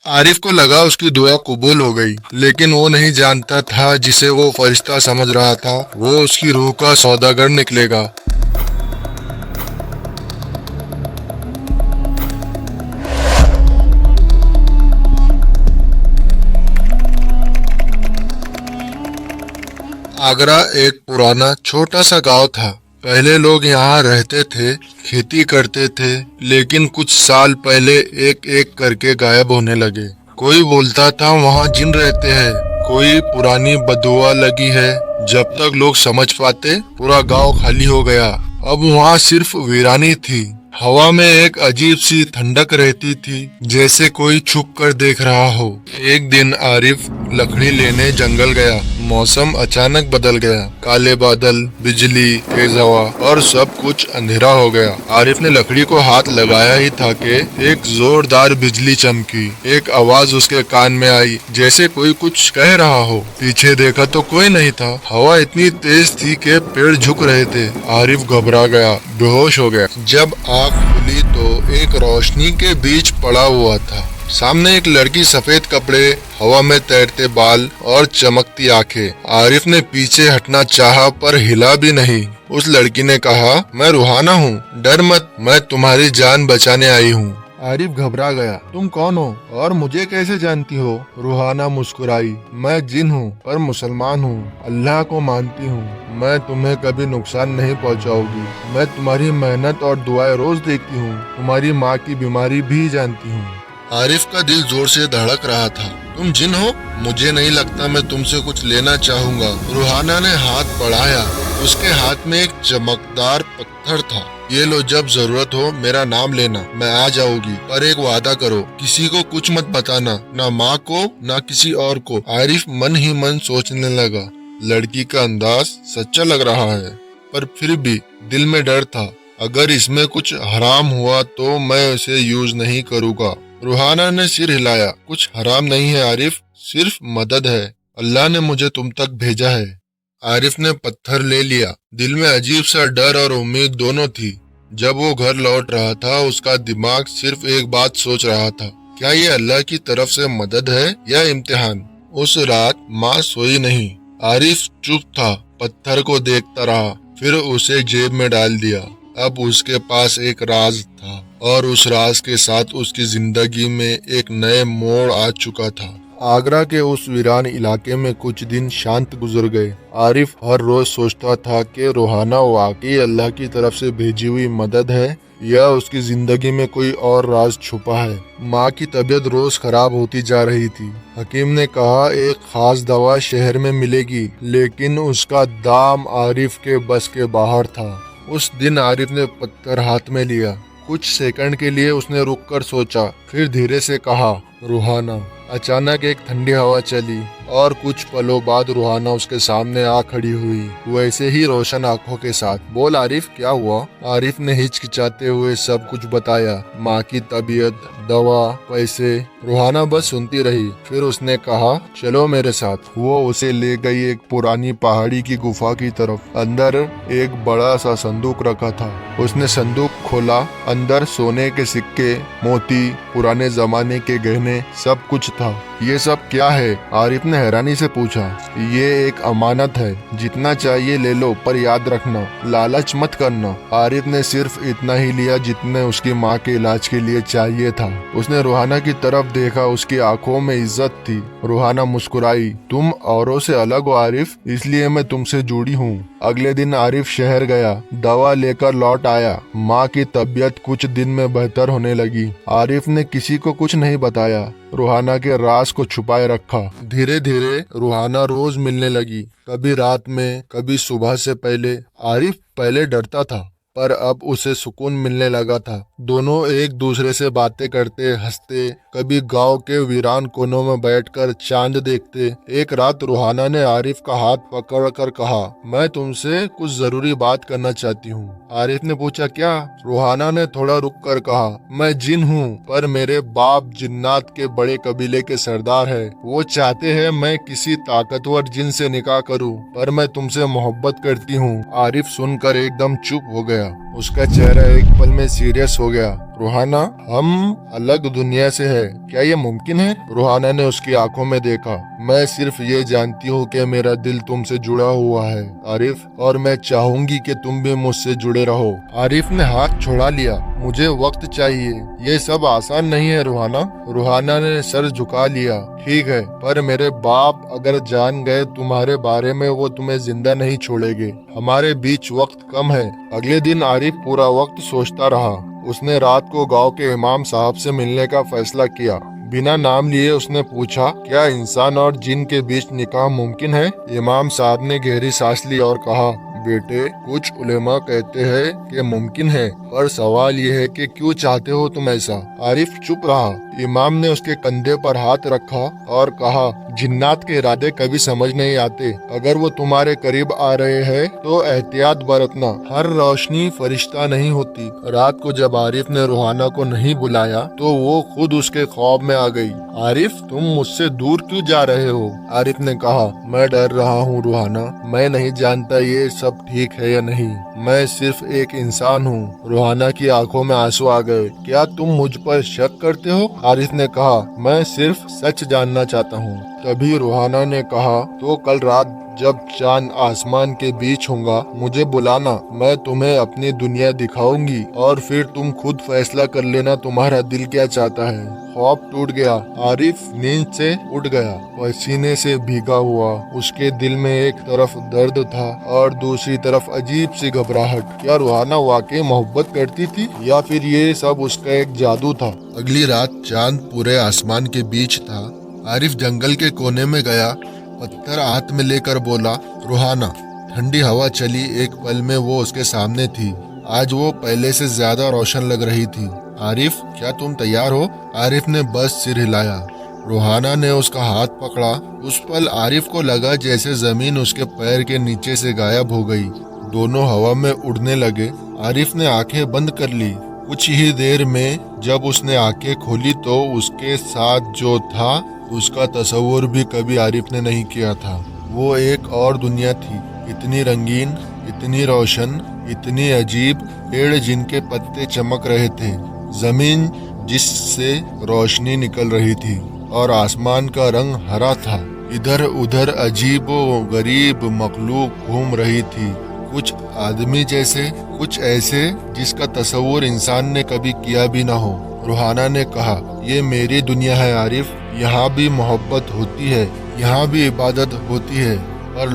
आरिफ को लगा उसकी दुआ कबूल हो गई, लेकिन वो नहीं जानता था जिसे वो फरिश्ता समझ रहा था वो उसकी रूह का सौदागर निकलेगा। आगरा एक पुराना छोटा सा गांव था। पहले लोग यहाँ रहते थे, खेती करते थे, लेकिन कुछ साल पहले एक एक करके गायब होने लगे। कोई बोलता था वहाँ जिन रहते हैं, कोई पुरानी बदुआ लगी है। जब तक लोग समझ पाते पूरा गांव खाली हो गया। अब वहाँ सिर्फ वीरानी थी। हवा में एक अजीब सी ठंडक रहती थी, जैसे कोई छुप कर देख रहा हो। एक दिन आरिफ लकड़ी लेने जंगल गया। मौसम अचानक बदल गया। काले बादल, बिजली, तेज हवा और सब कुछ अंधेरा हो गया। आरिफ ने लकड़ी को हाथ लगाया ही था कि एक जोरदार बिजली चमकी। एक आवाज उसके कान में आई, जैसे कोई कुछ कह रहा हो। पीछे देखा तो कोई नहीं था। हवा इतनी तेज थी कि पेड़ झुक रहे थे। आरिफ घबरा गया, बेहोश हो गया। जब आँख खुली तो एक रोशनी के बीच पड़ा हुआ था। सामने एक लड़की, सफेद कपड़े, हवा में तैरते बाल और चमकती आंखें। आरिफ ने पीछे हटना चाहा पर हिला भी नहीं। उस लड़की ने कहा, मैं रूहाना हूँ, डर मत, मैं तुम्हारी जान बचाने आई हूँ। आरिफ घबरा गया, तुम कौन हो और मुझे कैसे जानती हो? रूहाना मुस्कुराई, मैं जिन हूँ पर मुसलमान हूँ, अल्लाह को मानती हूँ। मैं तुम्हें कभी नुकसान नहीं पहुँचाऊंगी। मैं तुम्हारी मेहनत और दुआएं रोज देखती हूँ। तुम्हारी माँ की बीमारी भी जानती हूँ। आरिफ का दिल जोर से धड़क रहा था। तुम जिन हो? मुझे नहीं लगता मैं तुमसे कुछ लेना चाहूँगा। रूहाना ने हाथ बढ़ाया। उसके हाथ में एक चमकदार पत्थर था। ये लो, जब जरूरत हो मेरा नाम लेना, मैं आ जाऊंगी, पर एक वादा करो, किसी को कुछ मत बताना, ना माँ को ना किसी और को। आरिफ मन ही मन सोचने लगा, लड़की का अंदाज सच्चा लग रहा है, पर फिर भी दिल में डर था। अगर इसमें कुछ हराम हुआ तो मैं उसे यूज नहीं करूँगा। रूहाना ने सिर हिलाया, कुछ हराम नहीं है आरिफ, सिर्फ मदद है। अल्लाह ने मुझे तुम तक भेजा है। आरिफ ने पत्थर ले लिया। दिल में अजीब सा डर और उम्मीद दोनों थी। जब वो घर लौट रहा था, उसका दिमाग सिर्फ एक बात सोच रहा था, क्या ये अल्लाह की तरफ से मदद है या इम्तिहान? उस रात माँ सोई नहीं। आरिफ चुप था, पत्थर को देखता रहा, फिर उसे जेब में डाल दिया। अब उसके पास एक राज था और उस राज के साथ उसकी जिंदगी में एक नए मोड़ आ चुका था। आगरा के उस वीरान इलाके में कुछ दिन शांत गुजर गए। आरिफ हर रोज सोचता था कि रूहाना वाकई अल्लाह की तरफ से भेजी हुई मदद है या उसकी जिंदगी में कोई और राज छुपा है। माँ की तबीयत रोज खराब होती जा रही थी। हकीम ने कहा एक खास दवा शहर में मिलेगी, लेकिन उसका दाम आरिफ के बस के बाहर था। उस दिन आरिफ ने पत्थर हाथ में लिया। कुछ सेकंड के लिए उसने रुककर सोचा, फिर धीरे से कहा, रूहाना। अचानक एक ठंडी हवा चली और कुछ पलों बाद रूहाना उसके सामने आ खड़ी हुई, वैसे ही रोशन आंखों के साथ। बोल आरिफ, क्या हुआ? आरिफ ने हिचकिचाते हुए सब कुछ बताया, माँ की तबीयत, दवा, पैसे। रूहाना बस सुनती रही। फिर उसने कहा, चलो मेरे साथ। वो उसे ले गई एक पुरानी पहाड़ी की गुफा की तरफ। अंदर एक बड़ा सा संदूक रखा था। उसने संदूक खोला। अंदर सोने के सिक्के, मोती, पुराने जमाने के गहने, सब कुछ था। ये सब क्या है? आरिफ ने हैरानी से पूछा। ये एक अमानत है, जितना चाहिए ले लो, पर याद रखना, लालच मत करना। आरिफ ने सिर्फ इतना ही लिया जितने उसकी माँ के इलाज के लिए चाहिए था। उसने रूहाना की तरफ देखा, उसकी आंखों में इज्जत थी। रूहाना मुस्कुराई, तुम औरों से अलग हो आरिफ, इसलिए मैं तुमसे जुड़ी हूँ। अगले दिन आरिफ शहर गया, दवा लेकर लौट आया। माँ की तबीयत कुछ दिन में बेहतर होने लगी। आरिफ ने किसी को कुछ नहीं बताया, रूहाना के राज को छुपाए रखा। धीरे धीरे रूहाना रोज मिलने लगी, कभी रात में, कभी सुबह से पहले। आरिफ पहले डरता था, पर अब उसे सुकून मिलने लगा था। दोनों एक दूसरे से बातें करते, हंसते, कभी गांव के वीरान कोनों में बैठकर चांद देखते। एक रात रूहाना ने आरिफ का हाथ पकड़कर कहा, मैं तुमसे कुछ जरूरी बात करना चाहती हूँ। आरिफ ने पूछा, क्या? रूहाना ने थोड़ा रुक कर कहा, मैं जिन हूँ, पर मेरे बाप जिन्नात के बड़े कबीले के सरदार है। वो चाहते हैं मैं किसी ताकतवर जिन से निकाह करूँ, पर मैं तुमसे मोहब्बत करती हूँ। आरिफ सुनकर एकदम चुप हो गया। उसका चेहरा एक पल में सीरियस हो हो गया। रूहाना, हम अलग दुनिया से है, क्या ये मुमकिन है? रूहाना ने उसकी आंखों में देखा। मैं सिर्फ ये जानती हूँ कि मेरा दिल तुमसे जुड़ा हुआ है आरिफ, और मैं चाहूंगी कि तुम भी मुझसे जुड़े रहो। आरिफ ने हाथ छुड़ा लिया। मुझे वक्त चाहिए, ये सब आसान नहीं है रूहाना। रूहाना ने सर झुका लिया। ठीक है, पर मेरे बाप अगर जान गए तुम्हारे बारे में, वो तुम्हें जिंदा नहीं छोड़ेंगे। हमारे बीच वक्त कम है। अगले दिन आरिफ पूरा वक्त सोचता रहा। उसने रात को गांव के इमाम साहब से मिलने का फैसला किया। बिना नाम लिए उसने पूछा, क्या इंसान और जिन के बीच निकाह मुमकिन है? इमाम साहब ने गहरी सांस ली और कहा, बेटे, कुछ उलेमा कहते हैं कि मुमकिन है, पर सवाल ये है कि क्यों चाहते हो तुम ऐसा? आरिफ चुप रहा। इमाम ने उसके कंधे पर हाथ रखा और कहा, जिन्नात के इरादे कभी समझ नहीं आते। अगर वो तुम्हारे करीब आ रहे हैं तो एहतियात बरतना। हर रोशनी फरिश्ता नहीं होती। रात को जब आरिफ ने रूहाना को नहीं बुलाया तो वो खुद उसके ख्वाब में आ गई। आरिफ, तुम मुझसे दूर क्यों जा रहे हो? आरिफ ने कहा, मैं डर रहा हूँ रूहाना। मैं नहीं जानता ये सब ठीक है या नहीं। मैं सिर्फ एक इंसान हूँ। रूहाना की आंखों में आंसू आ गए। क्या तुम मुझ पर शक करते हो? आरिफ ने कहा, मैं सिर्फ सच जानना चाहता हूँ। तभी रूहाना ने कहा, तो कल रात जब चांद आसमान के बीच होगा मुझे बुलाना। मैं तुम्हें अपनी दुनिया दिखाऊंगी और फिर तुम खुद फैसला कर लेना तुम्हारा दिल क्या चाहता है। ख्वाब टूट गया। आरिफ नींद से उठ गया, पसीने से भीगा हुआ। उसके दिल में एक तरफ दर्द था और दूसरी तरफ अजीब सी घबराहट। क्या रूहाना वाकई मोहब्बत करती थी या फिर ये सब उसका एक जादू था? अगली रात चांद पूरे आसमान के बीच था। आरिफ जंगल के कोने में गया, पत्थर हाथ में लेकर बोला, रूहाना। ठंडी हवा चली। एक पल में वो उसके सामने थी। आज वो पहले से ज्यादा रोशन लग रही थी। आरिफ, क्या तुम तैयार हो? आरिफ ने बस सिर हिलाया। रूहाना ने उसका हाथ पकड़ा। उस पल आरिफ को लगा जैसे जमीन उसके पैर के नीचे से गायब हो गई। दोनों हवा में उड़ने लगे। आरिफ ने आंखें बंद कर ली। कुछ ही देर में जब उसने आंखें खोली तो उसके साथ जो था उसका तस्वुर भी कभी आरिफ ने नहीं किया था। वो एक और दुनिया थी, इतनी रंगीन, इतनी रोशन, इतनी अजीब। पेड़ जिनके पत्ते चमक रहे थे, जमीन जिससे रोशनी निकल रही थी और आसमान का रंग हरा था। इधर उधर अजीबो गरीब मखलूक घूम रही थी, कुछ आदमी जैसे, कुछ ऐसे जिसका तस्वुर इंसान ने कभी किया भी ना हो। रूहाना ने कहा, ये मेरी दुनिया है आरिफ। यहाँ भी मोहब्बत होती है, यहाँ भी इबादत होती है, पर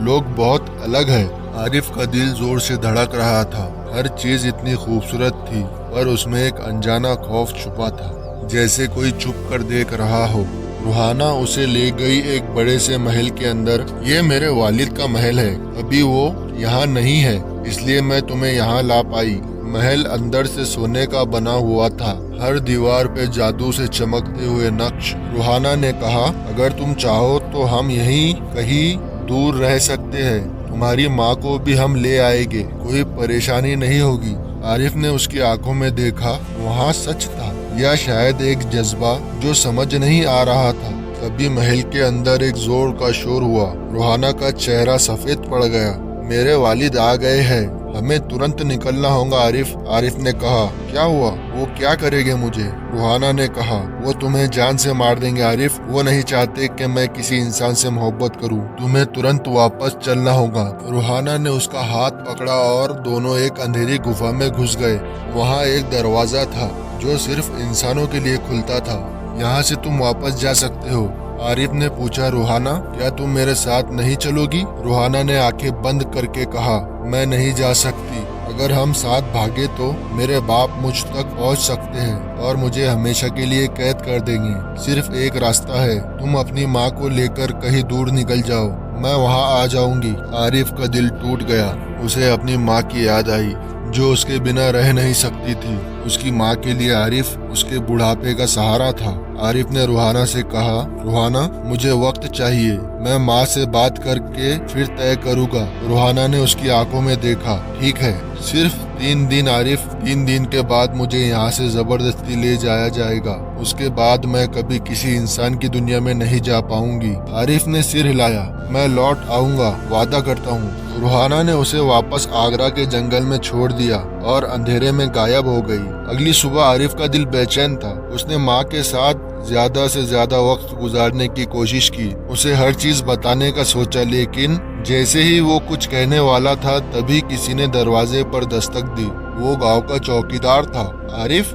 लोग बहुत अलग है। आरिफ का दिल जोर से धड़क रहा था। हर चीज इतनी खूबसूरत थी, पर उसमें एक अनजाना खौफ छुपा था, जैसे कोई छुप कर देख रहा हो। रूहाना उसे ले गई एक बड़े से महल के अंदर। ये मेरे वालिद का महल है, अभी वो यहाँ नहीं है, इसलिए मैं तुम्हें यहाँ ला पाई। महल अंदर से सोने का बना हुआ था, हर दीवार पे जादू से चमकते हुए नक्श। रूहाना ने कहा, अगर तुम चाहो तो हम यहीं कहीं दूर रह सकते हैं। तुम्हारी माँ को भी हम ले आएंगे, कोई परेशानी नहीं होगी। आरिफ ने उसकी आंखों में देखा, वहाँ सच था या शायद एक जज्बा जो समझ नहीं आ रहा था। तभी महल के अंदर एक जोर का शोर हुआ। रूहाना का चेहरा सफेद पड़ गया। मेरे वालिद आ गए हैं, हमें तुरंत निकलना होगा आरिफ। आरिफ ने कहा, क्या हुआ? वो क्या करेंगे मुझे? रूहाना ने कहा, वो तुम्हें जान से मार देंगे आरिफ। वो नहीं चाहते कि मैं किसी इंसान से मोहब्बत करूं। तुम्हें तुरंत वापस चलना होगा। रूहाना ने उसका हाथ पकड़ा और दोनों एक अंधेरी गुफा में घुस गए। वहाँ एक दरवाजा था जो सिर्फ इंसानों के लिए खुलता था। यहाँ से तुम वापस जा सकते हो। आरिफ ने पूछा, रूहाना, क्या तुम मेरे साथ नहीं चलोगी? रूहाना ने आंखें बंद करके कहा, मैं नहीं जा सकती। अगर हम साथ भागे तो मेरे बाप मुझ तक पहुंच सकते हैं और मुझे हमेशा के लिए कैद कर देंगे। सिर्फ एक रास्ता है, तुम अपनी माँ को लेकर कहीं दूर निकल जाओ, मैं वहाँ आ जाऊंगी। आरिफ का दिल टूट गया। उसे अपनी माँ की याद आई जो उसके बिना रह नहीं सकती थी। उसकी माँ के लिए आरिफ उसके बुढ़ापे का सहारा था। आरिफ ने रूहाना से कहा, रूहाना, मुझे वक्त चाहिए, मैं माँ से बात करके फिर तय करूँगा। रूहाना ने उसकी आंखों में देखा, ठीक है, सिर्फ 3 दिन आरिफ, 3 दिन के बाद मुझे यहाँ से जबरदस्ती ले जाया जाएगा। उसके बाद मैं कभी किसी इंसान की दुनिया में नहीं जा पाऊंगी। आरिफ ने सिर हिलाया। मैं लौट आऊंगा, वादा करता हूँ। रूहाना ने उसे वापस आगरा के जंगल में छोड़ दिया और अंधेरे में गायब हो गई। अगली सुबह आरिफ का दिल बेचैन था। उसने माँ के साथ ज्यादा से ज्यादा वक्त गुजारने की कोशिश की, उसे हर चीज बताने का सोचा, लेकिन जैसे ही वो कुछ कहने वाला था तभी किसी ने दरवाजे पर दस्तक दी। वो गांव का चौकीदार था। आरिफ,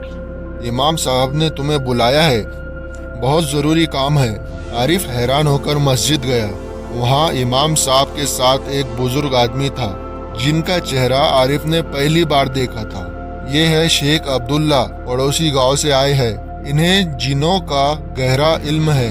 इमाम साहब ने तुम्हें बुलाया है, बहुत जरूरी काम है। आरिफ हैरान होकर मस्जिद गया। वहाँ इमाम साहब के साथ एक बुजुर्ग आदमी था जिनका चेहरा आरिफ ने पहली बार देखा था। ये है शेख अब्दुल्ला, पड़ोसी गांव से आए हैं। इन्हें जिनों का गहरा इल्म है।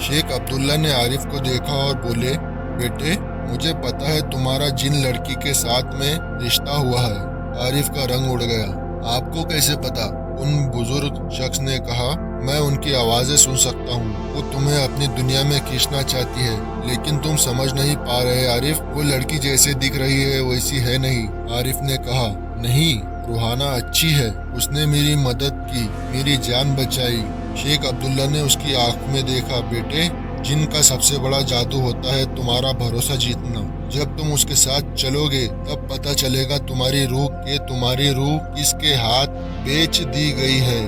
शेख अब्दुल्ला ने आरिफ को देखा और बोले, बेटे, मुझे पता है तुम्हारा जिन लड़की के साथ में रिश्ता हुआ है। आरिफ का रंग उड़ गया। आपको कैसे पता? उन बुजुर्ग शख्स ने कहा, मैं उनकी आवाजें सुन सकता हूँ। वो तुम्हें अपनी दुनिया में खींचना चाहती है, लेकिन तुम समझ नहीं पा रहे आरिफ। वो लड़की जैसे दिख रही है वैसी है नहीं। आरिफ ने कहा, नहीं, रूहाना अच्छी है, उसने मेरी मदद की, मेरी जान बचाई। शेख अब्दुल्ला ने उसकी आंख में देखा, बेटे, जिन का सबसे बड़ा जादू होता है तुम्हारा भरोसा जीतना। जब तुम उसके साथ चलोगे तब पता चलेगा तुम्हारी रूह किसके हाथ बेच दी गई है।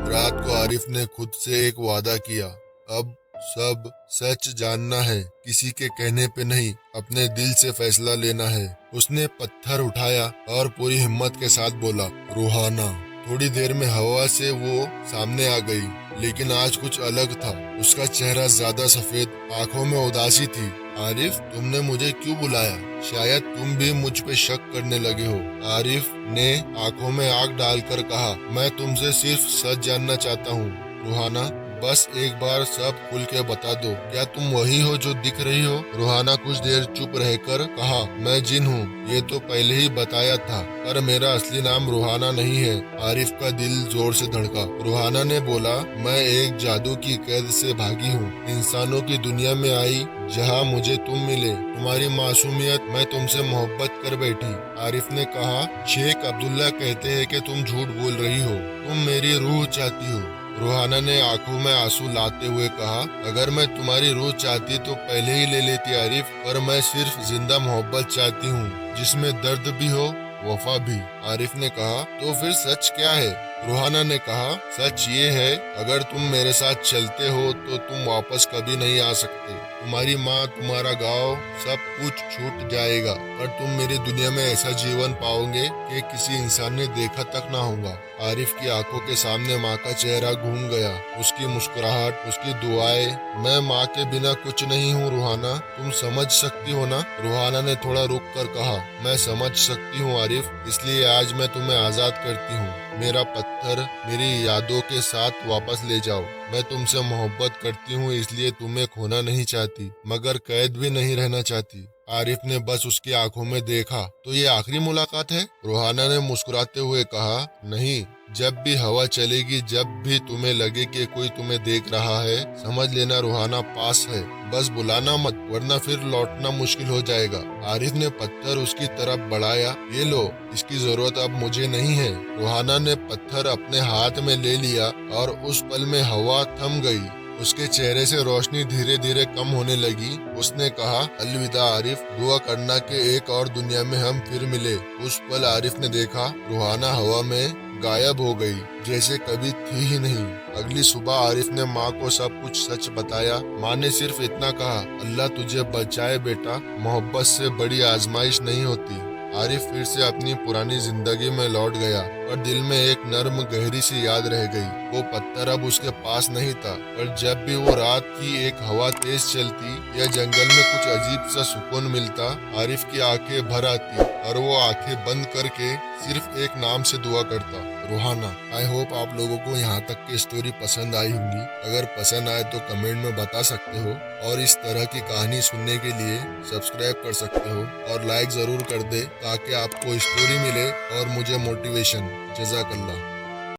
रात को आरिफ ने खुद से एक वादा किया, अब सब सच जानना है, किसी के कहने पे नहीं, अपने दिल से फैसला लेना है। उसने पत्थर उठाया और पूरी हिम्मत के साथ बोला, रूहाना। थोड़ी देर में हवा से वो सामने आ गई, लेकिन आज कुछ अलग था। उसका चेहरा ज्यादा सफेद, आंखों में उदासी थी। आरिफ, तुमने मुझे क्यों बुलाया? शायद तुम भी मुझ पे शक करने लगे हो। आरिफ ने आंखों में आग डालकर कहा, मैं तुमसे सिर्फ सच जानना चाहता हूँ रूहाना, बस एक बार सब खुल के बता दो, क्या तुम वही हो जो दिख रही हो? रूहाना कुछ देर चुप रहकर कहा, मैं जिन हूँ, ये तो पहले ही बताया था, पर मेरा असली नाम रूहाना नहीं है। आरिफ का दिल जोर से धड़का। रूहाना ने बोला, मैं एक जादू की कैद से भागी हूँ, इंसानों की दुनिया में आई जहाँ मुझे तुम मिले। तुम्हारी मासूमियत, मैं तुमसे मोहब्बत कर बैठी। आरिफ ने कहा, शेख अब्दुल्ला कहते हैं कि तुम झूठ बोल रही हो, तुम मेरी रूह चाहती हो। रूहाना ने आंखों में आंसू लाते हुए कहा, अगर मैं तुम्हारी रूह चाहती तो पहले ही ले लेती आरिफ, पर मैं सिर्फ जिंदा मोहब्बत चाहती हूँ, जिसमें दर्द भी हो, वफा भी। आरिफ ने कहा, तो फिर सच क्या है? रूहाना ने कहा, सच ये है, अगर तुम मेरे साथ चलते हो तो तुम वापस कभी नहीं आ सकते। तुम्हारी माँ, तुम्हारा गांव, सब कुछ छूट जाएगा, पर तुम मेरी दुनिया में ऐसा जीवन पाओगे कि किसी इंसान ने देखा तक ना होगा। आरिफ की आंखों के सामने माँ का चेहरा घूम गया, उसकी मुस्कुराहट, उसकी दुआएं। मैं माँ के बिना कुछ नहीं हूँ रूहाना, तुम समझ सकती हो ना? रूहाना ने थोड़ा रुक कर कहा, मैं समझ सकती हूँ आरिफ, इसलिए आज मैं तुम्हें आजाद करती हूँ। मेरा पत्थर मेरी यादों के साथ वापस ले जाओ। मैं तुमसे मोहब्बत करती हूँ, इसलिए तुम्हें खोना नहीं चाहती, मगर कैद भी नहीं रहना चाहती। आरिफ ने बस उसकी आंखों में देखा, तो ये आखिरी मुलाकात है? रूहाना ने मुस्कुराते हुए कहा, नहीं, जब भी हवा चलेगी, जब भी तुम्हें लगे कि कोई तुम्हें देख रहा है, समझ लेना रूहाना पास है, बस बुलाना मत, वरना फिर लौटना मुश्किल हो जाएगा। आरिफ ने पत्थर उसकी तरफ बढ़ाया, ये लो, इसकी जरूरत अब मुझे नहीं है। रूहाना ने पत्थर अपने हाथ में ले लिया और उस पल में हवा थम गई। उसके चेहरे से रोशनी धीरे धीरे कम होने लगी। उसने कहा, अलविदा आरिफ, दुआ करना कि एक और दुनिया में हम फिर मिले। उस पल आरिफ ने देखा, रूहाना हवा में गायब हो गई, जैसे कभी थी ही नहीं। अगली सुबह आरिफ ने माँ को सब कुछ सच बताया। माँ ने सिर्फ इतना कहा, अल्लाह तुझे बचाए बेटा, मोहब्बत से बड़ी आजमाइश नहीं होती। आरिफ फिर से अपनी पुरानी जिंदगी में लौट गया, पर दिल में एक नर्म गहरी सी याद रह गई। वो पत्थर अब उसके पास नहीं था, पर जब भी वो रात की एक हवा तेज चलती या जंगल में कुछ अजीब सा सुकून मिलता, आरिफ की आंखें भर आती और वो आंखें बंद करके सिर्फ एक नाम से दुआ करता, रूहाना। आई होप आप लोगों को यहाँ तक की स्टोरी पसंद आई होंगी। अगर पसंद आए तो कमेंट में बता सकते हो, और इस तरह की कहानी सुनने के लिए सब्सक्राइब कर सकते हो और लाइक जरूर कर दे, ताकि आपको स्टोरी मिले और मुझे मोटिवेशन। जज़ाकल्लाह।